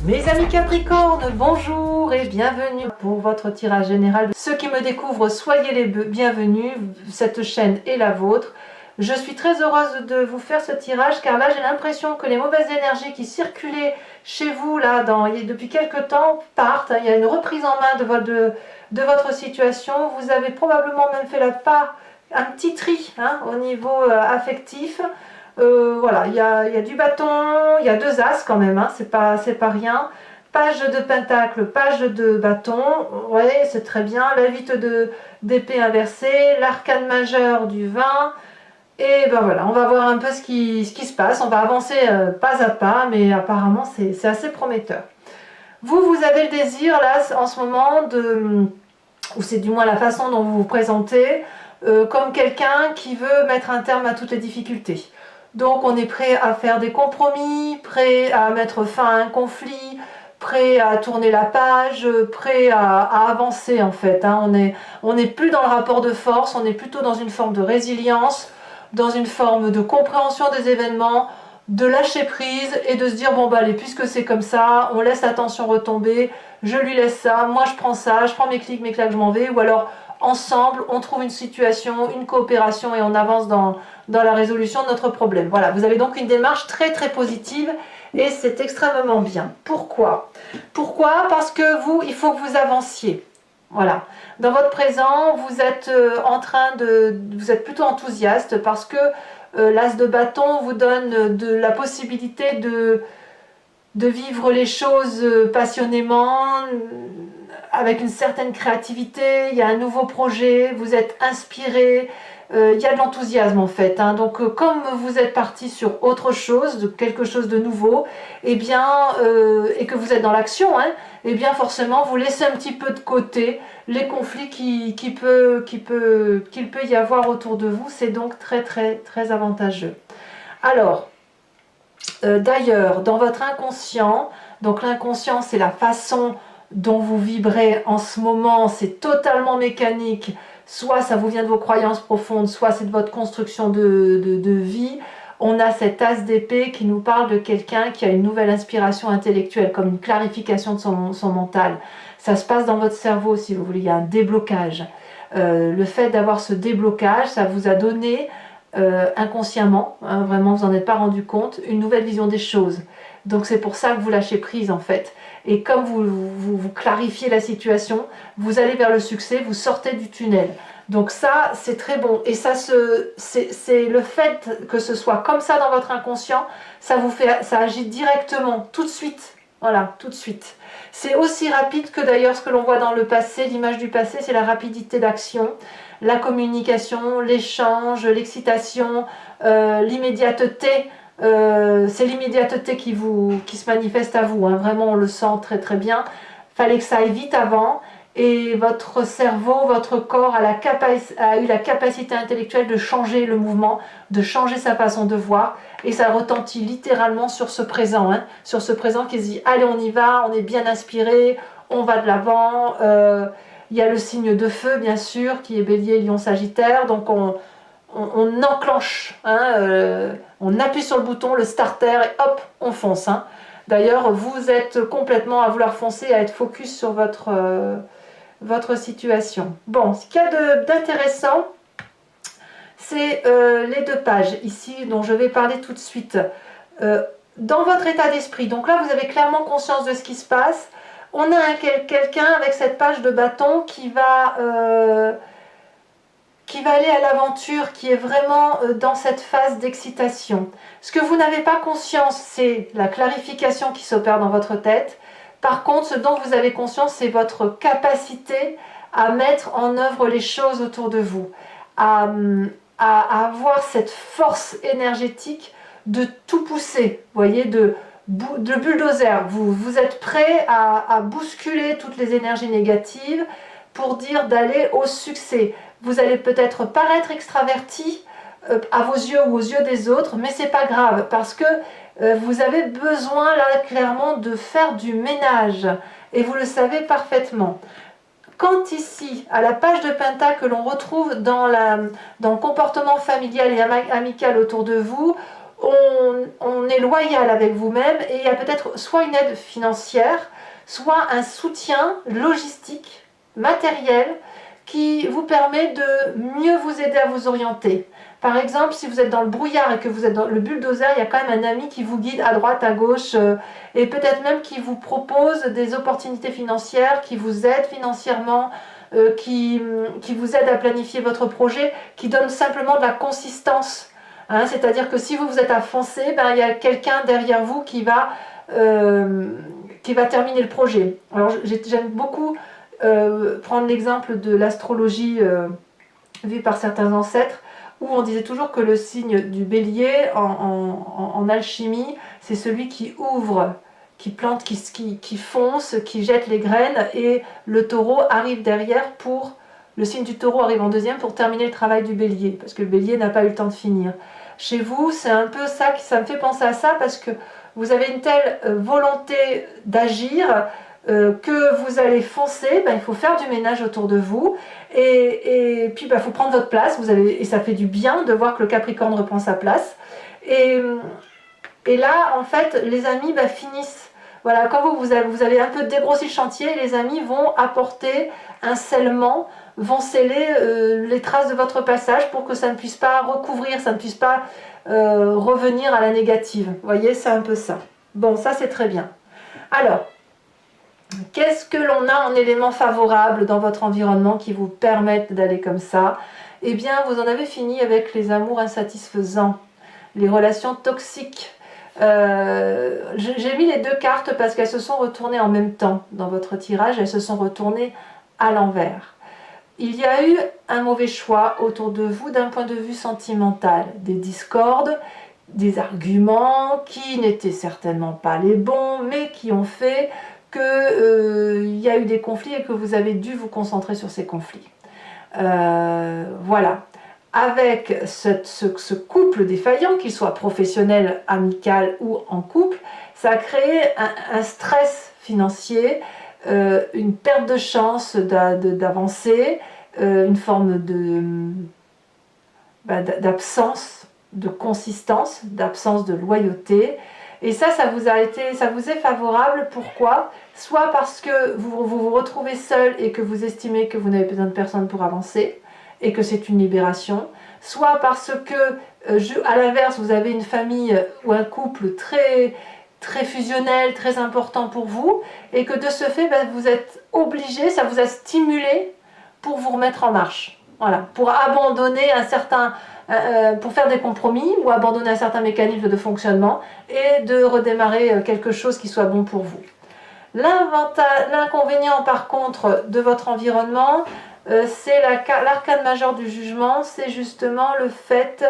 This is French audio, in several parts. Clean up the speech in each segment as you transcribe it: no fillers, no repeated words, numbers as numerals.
Mes amis Capricorne, bonjour et bienvenue pour votre tirage général. Ceux qui me découvrent, soyez les bienvenus, cette chaîne est la vôtre. Je suis très heureuse de vous faire ce tirage car là j'ai l'impression que les mauvaises énergies qui circulaient chez vous là depuis quelques temps partent. Il y a une reprise en main de votre situation. Vous avez probablement même fait un petit tri au niveau affectif. Voilà, il y a du bâton, il y a deux as quand même, c'est pas rien. Page de pentacle, page de bâton, vous voyez, c'est très bien. La 8 d'épée inversée, l'arcane majeur du 20. Et ben voilà, on va voir un peu ce qui se passe. On va avancer pas à pas, mais apparemment c'est assez prometteur. Vous avez le désir là en ce moment ou c'est du moins la façon dont vous vous présentez, comme quelqu'un qui veut mettre un terme à toutes les difficultés. Donc on est prêt à faire des compromis, prêt à mettre fin à un conflit, prêt à tourner la page, prêt à avancer en fait. On n'est plus dans le rapport de force, on est plutôt dans une forme de résilience, dans une forme de compréhension des événements, de lâcher prise et de se dire bon bah allez, puisque c'est comme ça, on laisse la tension retomber, je lui laisse ça, moi je prends ça, je prends mes clics, mes claques, je m'en vais, ou alors ensemble on trouve une situation, une coopération et on avance dans la résolution de notre problème. Voilà, vous avez donc une démarche très très positive et c'est extrêmement bien. Pourquoi? Parce que il faut que vous avanciez. Voilà, dans votre présent, vous êtes vous êtes plutôt enthousiaste parce que l'as de bâton vous donne la possibilité de vivre les choses passionnément, avec une certaine créativité. Il y a un nouveau projet, vous êtes inspiré, il y a de l'enthousiasme en fait. Donc comme vous êtes parti sur autre chose, quelque chose de nouveau, et que vous êtes dans l'action, et bien forcément vous laissez un petit peu de côté les conflits qu'il peut y avoir autour de vous. C'est donc très très très avantageux. Alors, d'ailleurs, dans votre inconscient, donc l'inconscient c'est la façon dont vous vibrez en ce moment, c'est totalement mécanique, soit ça vous vient de vos croyances profondes, soit c'est de votre construction de vie. On a cet as d'épée qui nous parle de quelqu'un qui a une nouvelle inspiration intellectuelle, comme une clarification de son mental. Ça se passe dans votre cerveau, si vous voulez, il y a un déblocage. Le fait d'avoir ce déblocage, ça vous a donné inconsciemment, vraiment vous n'en êtes pas rendu compte, une nouvelle vision des choses. Donc c'est pour ça que vous lâchez prise en fait. Et comme vous clarifiez la situation, vous allez vers le succès, vous sortez du tunnel. Donc ça, c'est très bon. Et ça, c'est le fait que ce soit comme ça dans votre inconscient, ça agit directement, tout de suite. Voilà, tout de suite. C'est aussi rapide que d'ailleurs ce que l'on voit dans le passé, l'image du passé, c'est la rapidité d'action, la communication, l'échange, l'excitation, l'immédiateté. C'est l'immédiateté qui se manifeste à vous, vraiment on le sent très très bien. Fallait que ça aille vite avant et votre cerveau, votre corps a eu la capacité intellectuelle de changer le mouvement, de changer sa façon de voir, et ça retentit littéralement sur ce présent, sur ce présent qui se dit allez on y va, on est bien inspiré, on va de l'avant. Il y a le signe de feu bien sûr qui est Bélier, Lion, Sagittaire, donc on enclenche, on appuie sur le bouton, le starter, et hop, on fonce. D'ailleurs, vous êtes complètement à vouloir foncer, à être focus sur votre situation. Bon, ce qu'il y a d'intéressant, c'est les deux pages ici dont je vais parler tout de suite. Dans votre état d'esprit, donc là vous avez clairement conscience de ce qui se passe. On a quelqu'un avec cette page de bâton qui va aller à l'aventure, qui est vraiment dans cette phase d'excitation. Ce que vous n'avez pas conscience, c'est la clarification qui s'opère dans votre tête. Par contre, ce dont vous avez conscience, c'est votre capacité à mettre en œuvre les choses autour de vous, à avoir cette force énergétique de tout pousser, vous voyez, de bulldozer. Vous êtes prêt à bousculer toutes les énergies négatives pour dire d'aller au succès. Vous allez peut-être paraître extraverti à vos yeux ou aux yeux des autres, mais c'est pas grave parce que vous avez besoin là clairement de faire du ménage et vous le savez parfaitement. Quand ici, à la page de Pentacle que l'on retrouve dans le comportement familial et amical autour de vous, on est loyal avec vous-même et il y a peut-être soit une aide financière, soit un soutien logistique, matériel, qui vous permet de mieux vous aider à vous orienter. Par exemple, si vous êtes dans le brouillard et que vous êtes dans le bulldozer, il y a quand même un ami qui vous guide à droite, à gauche, et peut-être même qui vous propose des opportunités financières, qui vous aide financièrement, qui vous aide à planifier votre projet, qui donne simplement de la consistance. Hein, c'est-à-dire que si vous vous êtes à foncer, ben, il y a quelqu'un derrière vous qui va terminer le projet. Alors j'aime beaucoup prendre l'exemple de l'astrologie vue par certains ancêtres, où on disait toujours que le signe du bélier en alchimie, c'est celui qui ouvre, qui plante, qui fonce, qui jette les graines, et le taureau arrive derrière pour... Le signe du taureau arrive en deuxième pour terminer le travail du bélier, parce que le bélier n'a pas eu le temps de finir. Chez vous, c'est un peu ça, ça me fait penser à ça, parce que vous avez une telle volonté d'agir, que vous allez foncer, ben, il faut faire du ménage autour de vous, et puis il faut prendre votre place, et ça fait du bien de voir que le Capricorne reprend sa place, et là, en fait, les amis finissent. Voilà, quand vous avez un peu dégrossi le chantier, les amis vont apporter un scellement, vont sceller les traces de votre passage pour que ça ne puisse pas recouvrir, ça ne puisse pas revenir à la négative. Vous voyez, c'est un peu ça. Bon, ça c'est très bien. Alors, qu'est-ce que l'on a en éléments favorables dans votre environnement qui vous permettent d'aller comme ça? Eh bien, vous en avez fini avec les amours insatisfaisants, les relations toxiques. J'ai mis les deux cartes parce qu'elles se sont retournées en même temps dans votre tirage, elles se sont retournées à l'envers. Il y a eu un mauvais choix autour de vous d'un point de vue sentimental, des discordes, des arguments qui n'étaient certainement pas les bons, mais qui ont fait qu'il y a eu des conflits et que vous avez dû vous concentrer sur ces conflits. Voilà. Avec ce couple défaillant, qu'il soit professionnel, amical ou en couple, ça a créé un stress financier, une perte de chance d'avancer, une forme d'absence de consistance, d'absence de loyauté. Et ça vous est favorable. Pourquoi? Soit parce que vous retrouvez seul et que vous estimez que vous n'avez besoin de personne pour avancer, et que c'est une libération, soit parce que, à l'inverse, vous avez une famille ou un couple très, très fusionnel, très important pour vous, et que de ce fait, vous êtes obligé, ça vous a stimulé pour vous remettre en marche. Voilà, pour abandonner pour faire des compromis, ou abandonner un certain mécanisme de fonctionnement, et de redémarrer quelque chose qui soit bon pour vous. L'inconvénient, par contre, de votre environnement, c'est l'arcane majeur du jugement, c'est justement le fait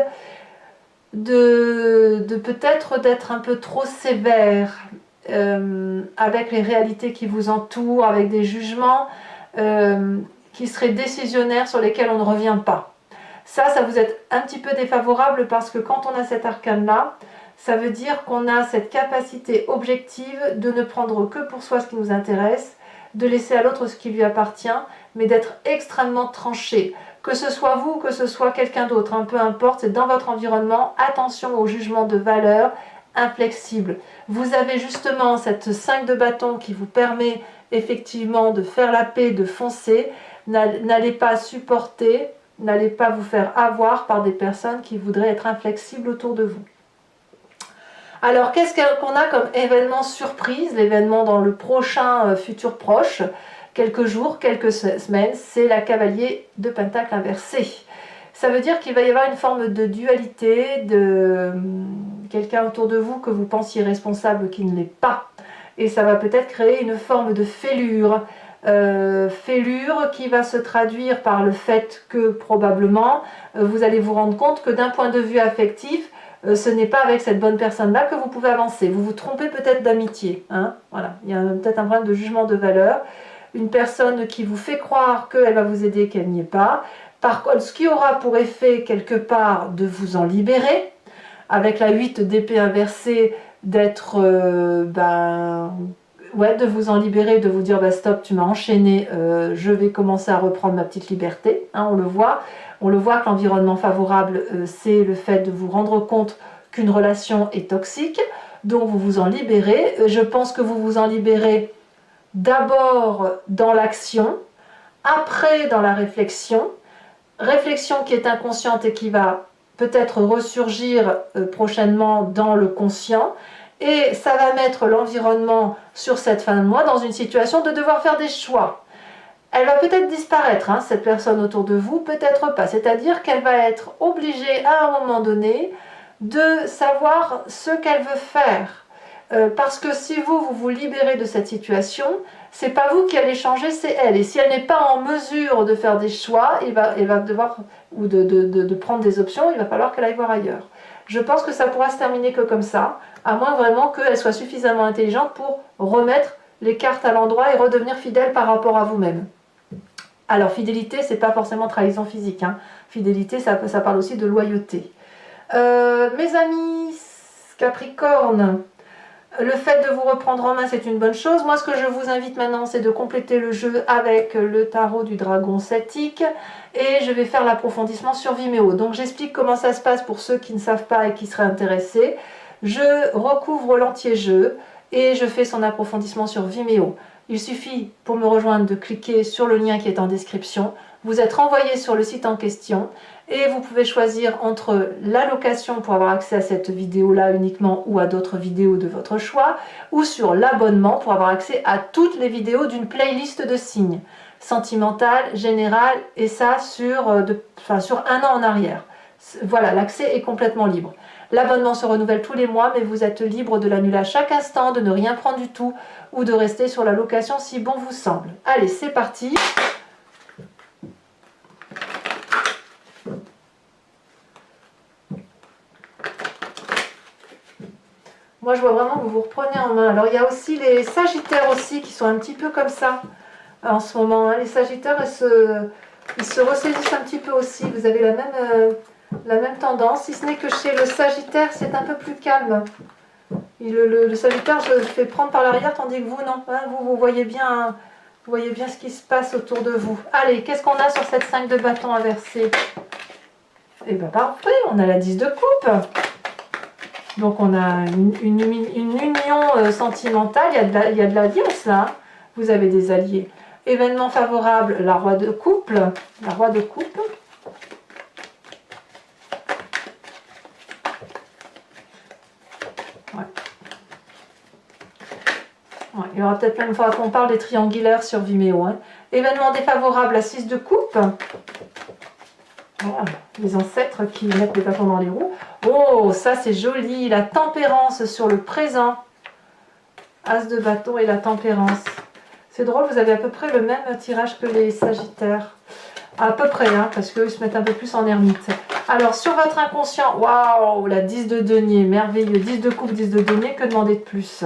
de peut-être d'être un peu trop sévère avec les réalités qui vous entourent, avec des jugements qui seraient décisionnaires sur lesquels on ne revient pas. Ça vous est un petit peu défavorable parce que quand on a cet arcane-là, ça veut dire qu'on a cette capacité objective de ne prendre que pour soi ce qui nous intéresse, de laisser à l'autre ce qui lui appartient, mais d'être extrêmement tranché. Que ce soit vous, que ce soit quelqu'un d'autre, peu importe, c'est dans votre environnement, attention au jugement de valeur, inflexible. Vous avez justement cette 5 de bâton qui vous permet effectivement de faire la paix, de foncer. N'allez pas supporter, n'allez pas vous faire avoir par des personnes qui voudraient être inflexibles autour de vous. Alors, qu'est-ce qu'on a comme événement surprise? L'événement dans le prochain futur proche, quelques jours, quelques semaines, c'est la cavalier de pentacle inversé. Ça veut dire qu'il va y avoir une forme de dualité, de quelqu'un autour de vous que vous pensiez responsable qui ne l'est pas. Et ça va peut-être créer une forme de fêlure. Fêlure qui va se traduire par le fait que probablement vous allez vous rendre compte que d'un point de vue affectif, ce n'est pas avec cette bonne personne-là que vous pouvez avancer. Vous vous trompez peut-être d'amitié. Voilà. Il y a peut-être un problème de jugement de valeur. Une personne qui vous fait croire qu'elle va vous aider, qu'elle n'y est pas. Par contre, ce qui aura pour effet quelque part de vous en libérer, avec la 8 d'épée inversée, d'être, de vous en libérer, de vous dire stop, tu m'as enchaîné, je vais commencer à reprendre ma petite liberté. On le voit que l'environnement favorable, c'est le fait de vous rendre compte qu'une relation est toxique, donc vous vous en libérez. Je pense que vous vous en libérez d'abord dans l'action, après dans la réflexion qui est inconsciente et qui va peut-être ressurgir prochainement dans le conscient, et ça va mettre l'environnement sur cette fin de mois dans une situation de devoir faire des choix. Elle va peut-être disparaître, hein, cette personne autour de vous, peut-être pas, c'est-à-dire qu'elle va être obligée à un moment donné de savoir ce qu'elle veut faire. Parce que si vous vous libérez de cette situation, c'est pas vous qui allez changer, c'est elle. Et si elle n'est pas en mesure de faire des choix, elle va devoir, ou de prendre des options, il va falloir qu'elle aille voir ailleurs. Je pense que ça pourra se terminer que comme ça, à moins vraiment qu'elle soit suffisamment intelligente pour remettre les cartes à l'endroit et redevenir fidèle par rapport à vous-même. Alors fidélité, c'est pas forcément trahison physique, hein. Fidélité, ça parle aussi de loyauté. Mes amis Capricorne, le fait de vous reprendre en main, c'est une bonne chose. Moi, ce que je vous invite maintenant, c'est de compléter le jeu avec le tarot du dragon celtique. Et je vais faire l'approfondissement sur Vimeo. Donc, j'explique comment ça se passe pour ceux qui ne savent pas et qui seraient intéressés. Je recouvre l'entier jeu et je fais son approfondissement sur Vimeo. Il suffit pour me rejoindre de cliquer sur le lien qui est en description. Vous êtes renvoyé sur le site en question et vous pouvez choisir entre l'allocation pour avoir accès à cette vidéo-là uniquement ou à d'autres vidéos de votre choix, ou sur l'abonnement pour avoir accès à toutes les vidéos d'une playlist de signes, sentimentale, générale, et ça sur un an en arrière. Voilà, l'accès est complètement libre. L'abonnement se renouvelle tous les mois, mais vous êtes libre de l'annuler à chaque instant, de ne rien prendre du tout, ou de rester sur la location si bon vous semble. Allez, c'est parti. Moi, je vois vraiment que vous vous reprenez en main. Alors, il y a aussi les Sagittaires aussi qui sont un petit peu comme ça en ce moment. Hein. Les Sagittaires, ils se ressaisissent un petit peu aussi. Vous avez la même tendance, si ce n'est que chez le Sagittaire, c'est un peu plus calme. Et le Sagittaire, je le fais prendre par l'arrière, tandis que vous, non. Hein, vous voyez bien ce qui se passe autour de vous. Allez, qu'est-ce qu'on a sur cette 5 de bâton inversée? Eh bien, parfait, on a la 10 de coupe. Donc, on a une union sentimentale, il y a de l'alliance là. Vous avez des alliés. Événement favorable, la roi de coupe. La roi de coupe. Ouais. Ouais, il y aura peut-être plein de fois qu'on parle des triangulaires sur Vimeo. Hein. Événement défavorable, la 6 de coupe. Voilà, les ancêtres qui mettent les bâtons dans les roues. Oh, ça c'est joli. La tempérance sur le présent. As de bâton et la tempérance. C'est drôle, vous avez à peu près le même tirage que les Sagittaires. À peu près, hein, parce qu'eux se mettent un peu plus en ermite. Alors, sur votre inconscient, waouh, la 10 de denier, merveilleux. 10 de coupe, 10 de denier, que demander de plus?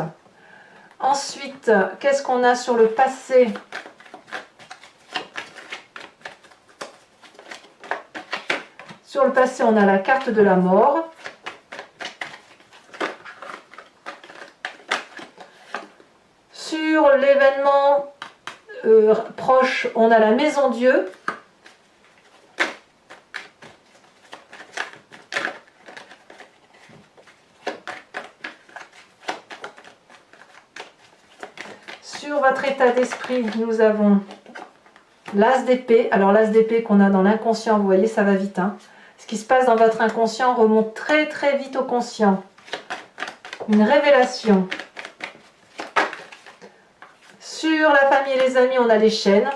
Ensuite, qu'est-ce qu'on a sur le passé? Sur le passé, on a la carte de la mort. Sur l'événement proche, on a la maison Dieu. Sur votre état d'esprit, nous avons l'as d'épée. Alors l'as d'épée qu'on a dans l'inconscient, vous voyez, ça va vite. Hein. Ce qui se passe dans votre inconscient remonte très très vite au conscient. Une révélation. Sur la famille et les amis, on a les chaînes.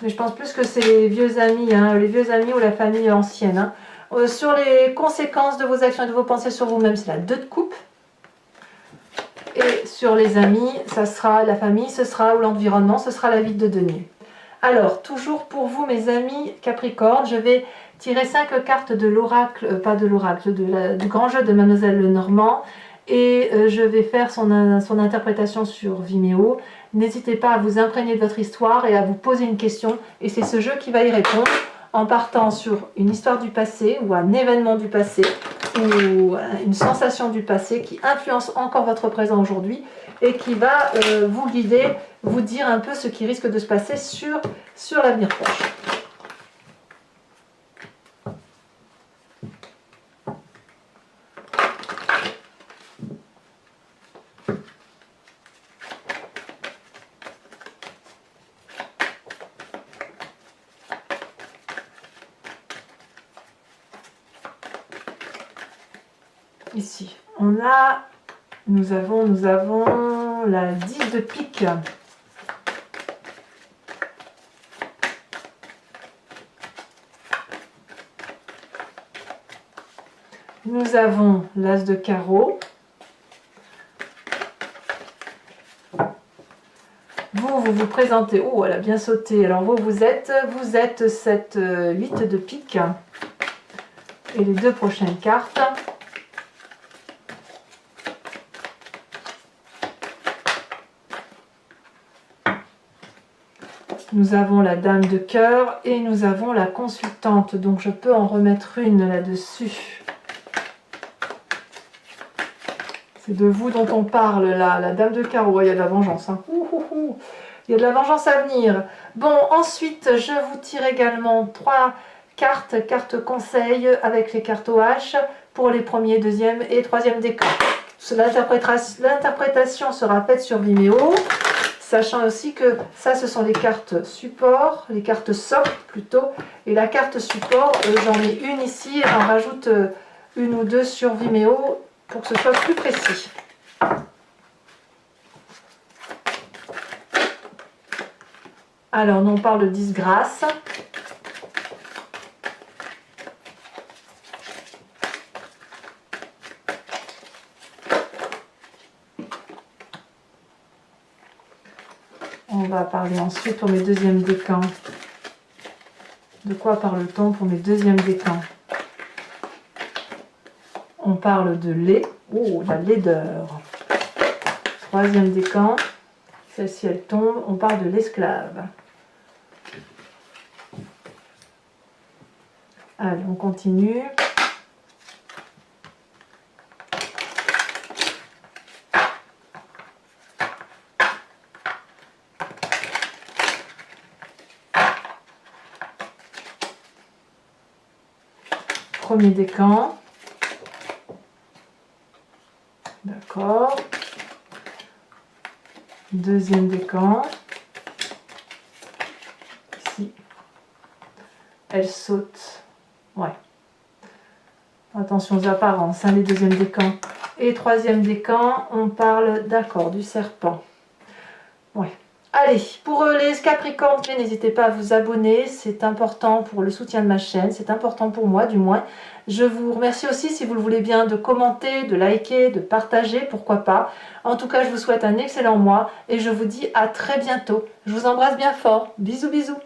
Mais je pense plus que c'est les vieux amis, hein, les vieux amis ou la famille ancienne. Hein. Sur les conséquences de vos actions et de vos pensées sur vous-même, c'est la 2 de coupe. Et sur les amis, ça sera la famille, ce sera ou l'environnement, ce sera la vie de denier. Alors, toujours pour vous, mes amis Capricorne, je vais tirer 5 cartes de l'oracle, pas de l'oracle, du grand jeu de Mademoiselle Lenormand. Et je vais faire son interprétation sur Vimeo. N'hésitez pas à vous imprégner de votre histoire et à vous poser une question. Et c'est ce jeu qui va y répondre en partant sur une histoire du passé ou un événement du passé ou une sensation du passé qui influence encore votre présent aujourd'hui et qui va vous guider, vous dire un peu ce qui risque de se passer sur sur l'avenir proche. Ici, nous avons la 10 de pique. Nous avons l'as de carreau. Vous vous présentez. Oh, elle a bien sauté. Alors vous êtes cette 8 de pique. Et les deux prochaines cartes. Nous avons la dame de cœur et nous avons la consultante. Donc je peux en remettre une là-dessus. C'est de vous dont on parle là, la dame de carreau. Il y a de la vengeance. Hein. Il y a de la vengeance à venir. Bon, ensuite, je vous tire également 3 cartes conseil avec les cartes OH pour les premiers, deuxième et troisième décans. L'interprétation sera faite sur Vimeo. Sachant aussi que ça, ce sont les cartes support, les cartes socle plutôt. Et la carte support, j'en ai une ici, j'en rajoute une ou deux sur Vimeo pour que ce soit plus précis. Alors, nous on parle de disgrâce. On va parler ensuite pour mes deuxièmes décans. De quoi parle-t-on pour mes deuxièmes décans? On parle de lait. Oh, la laideur. Troisième décan. Celle-ci, elle tombe. On parle de l'esclave. Allez, on continue. Premier décan. D'accord. Deuxième décan. Ici. Elle saute. Ouais. Attention aux apparences, hein, les deuxièmes décans. Et troisième décan, on parle, d'accord, du serpent. Ouais. Allez, pour les Capricornes, n'hésitez pas à vous abonner, c'est important pour le soutien de ma chaîne, c'est important pour moi du moins. Je vous remercie aussi, si vous le voulez bien, de commenter, de liker, de partager, pourquoi pas. En tout cas, je vous souhaite un excellent mois et je vous dis à très bientôt. Je vous embrasse bien fort. Bisous, bisous.